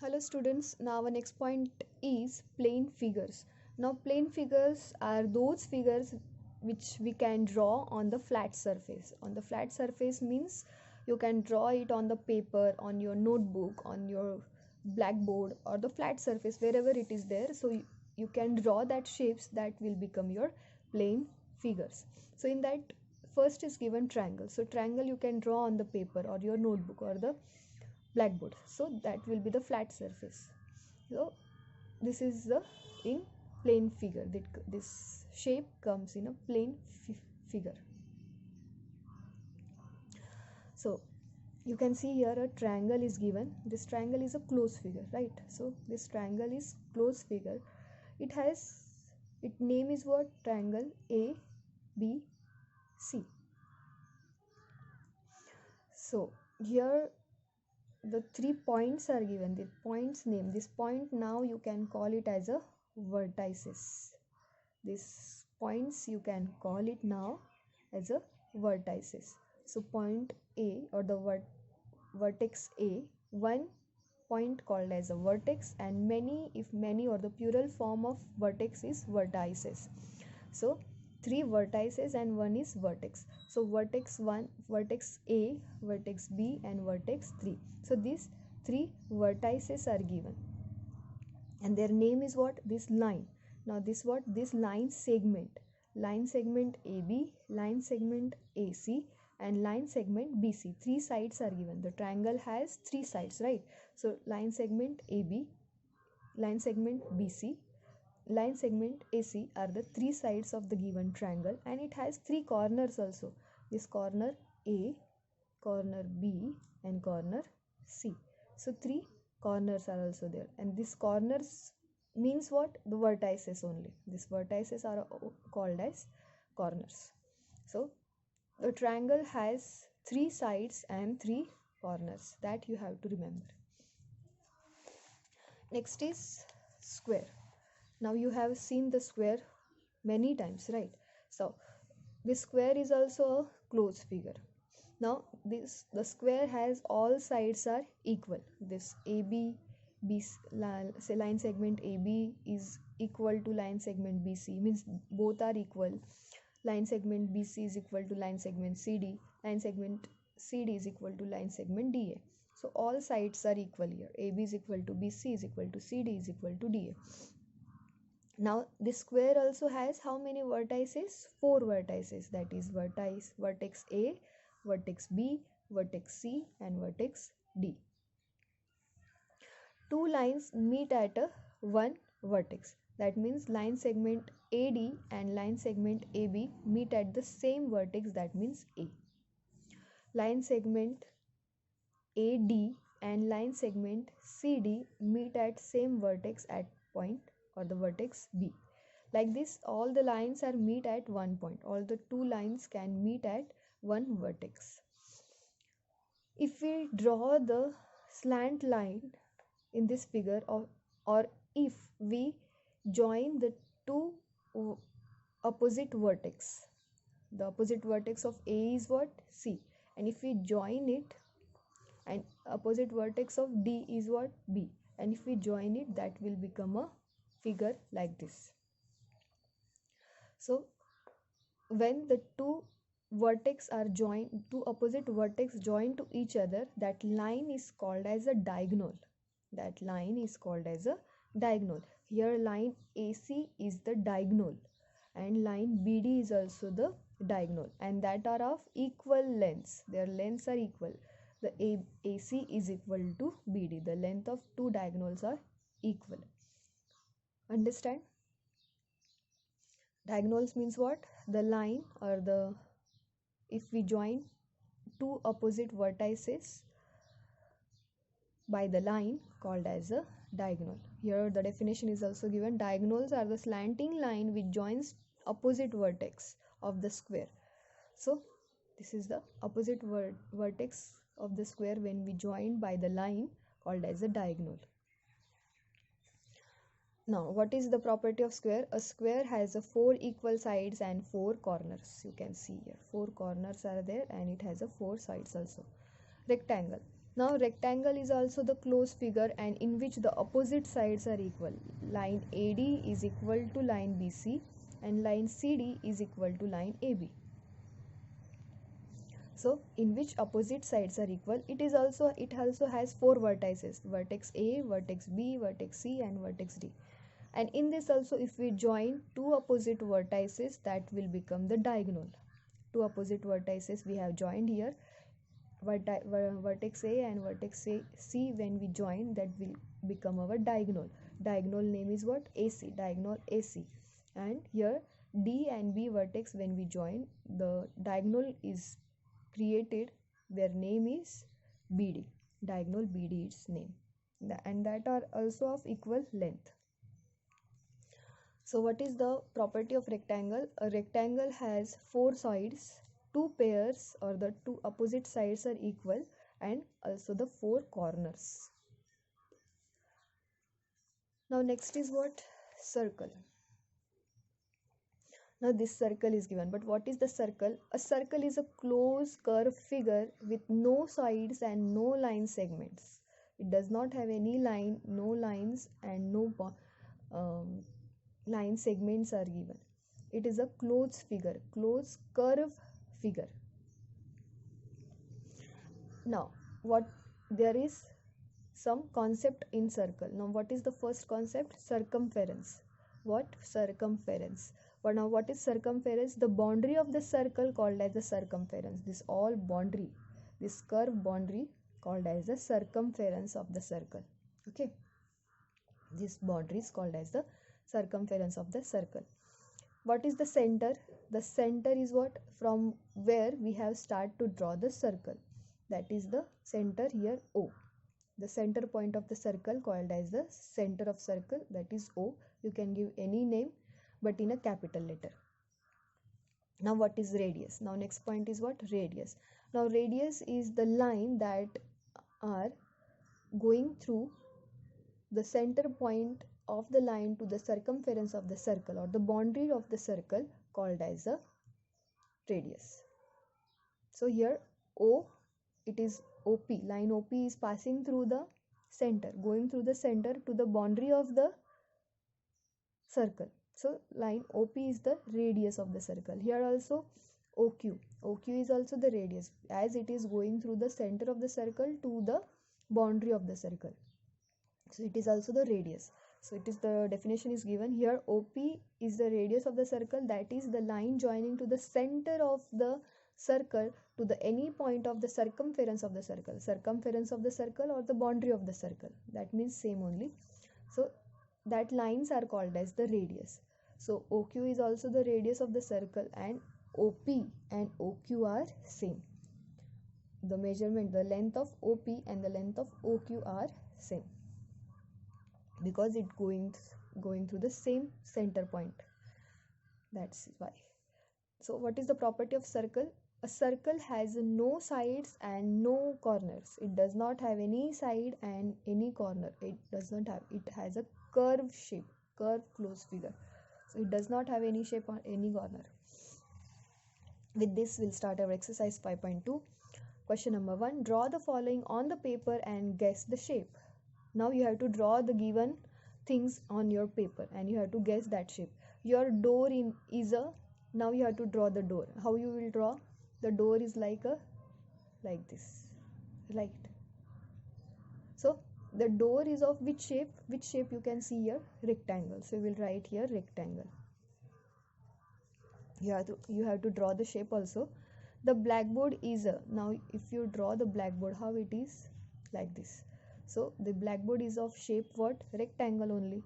Hello students, now our next point is plane figures. Now plane figures are those figures which we can draw on the flat surface. On the flat surface means you can draw it on the paper, on your notebook, on your blackboard, or the flat surface wherever it is there. So you can draw that shapes that will become your plane figures. So in that, first is given triangle. So triangle you can draw on the paper or your notebook or the blackboard, so that will be the flat surface. So this is the in plane figure, that this shape comes in a plane figure. So you can see here a triangle is given. This triangle is a closed figure, right? So this triangle is closed figure. It has, its name is what? Triangle A B C. So here the 3 points are given. The points name, this point now you can call it as a vertices. These points you can call it now as a vertices. So point A or the vertex A, one point called as a vertex, and many, if many, or the plural form of vertex is vertices. So 3 vertices and 1 is vertex. So vertex 1, vertex A, vertex B, and vertex 3. So these 3 vertices are given, and their name is what? This line. Now this what? This line segment AB, line segment AC, and line segment BC. 3 sides are given. The triangle has 3 sides, right? So line segment AB, line segment BC, line segment AC are the 3 sides of the given triangle, and it has 3 corners also. This corner A, corner B, and corner C. So 3 corners are also there, and these corners means what? The vertices only. These vertices are called as corners. So the triangle has 3 sides and 3 corners, that you have to remember. Next is square. Now you have seen the square many times, right? So this square is also a closed figure. Now the square has all sides are equal. This AB, say line segment AB is equal to line segment BC, means both are equal. Line segment BC is equal to line segment CD, line segment CD is equal to line segment DA. So all sides are equal here. AB is equal to BC is equal to CD is equal to DA. Now this square also has how many vertices? 4 vertices, that is vertex A, vertex B, vertex C, and vertex D. 2 lines meet at a one vertex. That means line segment AD and line segment AB meet at the same vertex, that means A. Line segment AD and line segment CD meet at same vertex at point or the vertex B. Like this, all the lines are meet at one point. All the 2 lines can meet at one vertex. If we draw the slant line in this figure, or if we join the 2 opposite vertex, the opposite vertex of A is what? C, and if we join it, and opposite vertex of D is what? B, and if we join it, that will become a figure like this. So when the 2 vertex are joined, 2 opposite vertex join to each other, that line is called as a diagonal. That line is called as a diagonal. Here line AC is the diagonal, and line BD is also the diagonal, and that are of equal lengths. Their lengths are equal. The AC is equal to BD. The length of 2 diagonals are equal. Understand? Diagonals means what? The line, or the, if we join 2 opposite vertices by the line called as a diagonal. Here the definition is also given. Diagonals are the slanting line which joins opposite vertex of the square. So this is the opposite vertex of the square when we join by the line called as a diagonal. Now what is the property of square? A square has a 4 equal sides and 4 corners. You can see here 4 corners are there, and it has a 4 sides also. Rectangle. Now rectangle is also the closed figure and in which the opposite sides are equal. Line AD is equal to line BC and line CD is equal to line AB. So in which opposite sides are equal, it also has four vertices: vertex A, vertex B, vertex C and vertex D. And in this also, if we join two opposite vertices, that will become the diagonal. Two opposite vertices we have joined here, vertex A and vertex C, when we join, that will become our diagonal. Diagonal name is what? AC, diagonal AC. And here D and B vertex, when we join, the diagonal is created, their name is BD, diagonal BD its name, and that are also of equal length. So what is the property of rectangle? A rectangle has four sides, two pairs or the two opposite sides are equal, and also the four corners. Now next is what? Circle. Now this circle is given, but what is the circle? A circle is a closed curved figure with no sides and no line segments. It does not have any line, no lines and no line segments are given. It is a closed figure, closed curved figure. Now what, there is some concept in circle. Now what is the first concept? Circumference. What? Circumference. But now what is circumference? The boundary of the circle called as the circumference. This all boundary, this curved boundary called as the circumference of the circle. Okay, this boundary is called as the circumference of the circle. What is the center? The center is what? From where we have started to draw the circle, that is the center here, O. The center point of the circle called as the center of circle, that is O. You can give any name but in a capital letter. Now what is radius? Now next point is what? Radius. Now radius is the line that are going through the center point of the line to the circumference of the circle or the boundary of the circle called as a radius. So here O, it is OP, line OP is passing through the center, going through the center to the boundary of the circle. So line OP is the radius of the circle. Here also OQ, OQ is also the radius, as it is going through the center of the circle to the boundary of the circle. So it is also the radius. So it is, the definition is given here. OP is the radius of the circle, that is the line joining to the center of the circle to the any point of the circumference of the circle, circumference of the circle or the boundary of the circle, that means same only. So that lines are called as the radius. So OQ is also the radius of the circle, and OP and OQ are same. The measurement, the length of OP and the length of OQ are same, because it going through the same center point, that's why. So what is the property of circle? A circle has no sides and no corners. It does not have any side and any corner. It does not have, it has a curved shape, curved closed figure. So it does not have any shape or any corner. With this, we'll start our exercise 5.2. Question number 1. Draw the following on the paper and guess the shape. Now you have to draw the given things on your paper and you have to guess that shape. Your door is a, now you have to draw the door. How you will draw? The door is like this, right? So the door is of which shape? Which shape you can see here? Rectangle. So we will write here rectangle. You have to draw the shape also. The blackboard is a, now if you draw the blackboard, how it is? Like this. So the blackboard is of shape what? Rectangle only.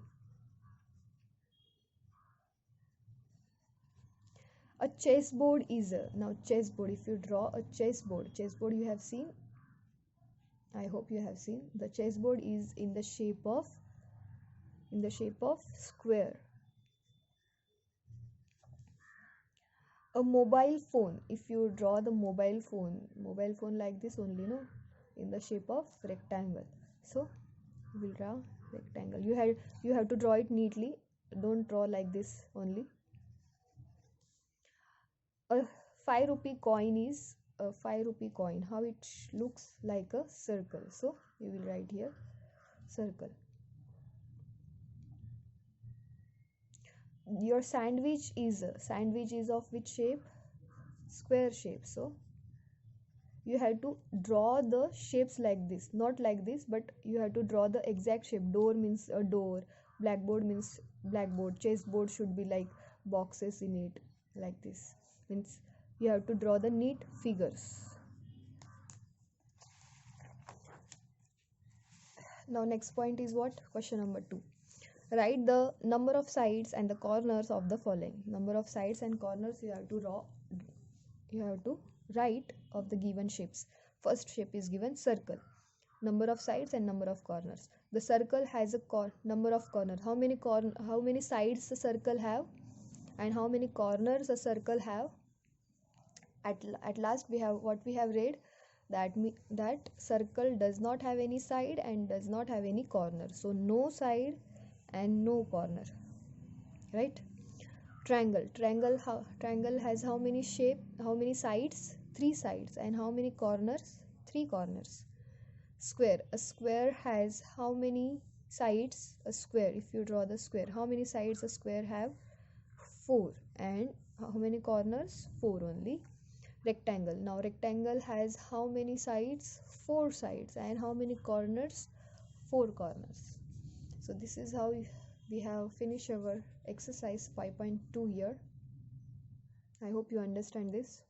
A chessboard is a, now chessboard, if you draw a chessboard you have seen, I hope you have seen, the chessboard is in the shape of square. A mobile phone, if you draw the mobile phone like this only, no, in the shape of rectangle. So we will draw rectangle. You have to draw it neatly, don't draw like this only. A 5 rupee coin is a 5 rupee coin, how it looks like a circle. So you will write here circle. Your sandwich is of which shape? Square shape. So you have to draw the shapes like this, not like this, but you have to draw the exact shape. Door means a door, blackboard means blackboard, chessboard should be like boxes in it, like this. Means you have to draw the neat figures. Now next point is what? Question number 2. Write the number of sides and the corners of the following. Number of sides and corners you have to write of the given shapes. First shape is given circle. Number of sides and number of corners. The circle has a number of corners. How many sides the circle have and how many corners the circle have? At last we have what we have read, that circle does not have any side and does not have any corner. So no side and no corner, right? Triangle has how many sides? 3 sides. And how many corners? 3 corners. A square has how many sides? A square, if you draw the square, how many sides a square have? 4. And how many corners? 4 only. Rectangle, now rectangle has how many sides? 4 sides. And how many corners? 4 corners. So this is how we have finished our exercise 5.2 here. I hope you understand this.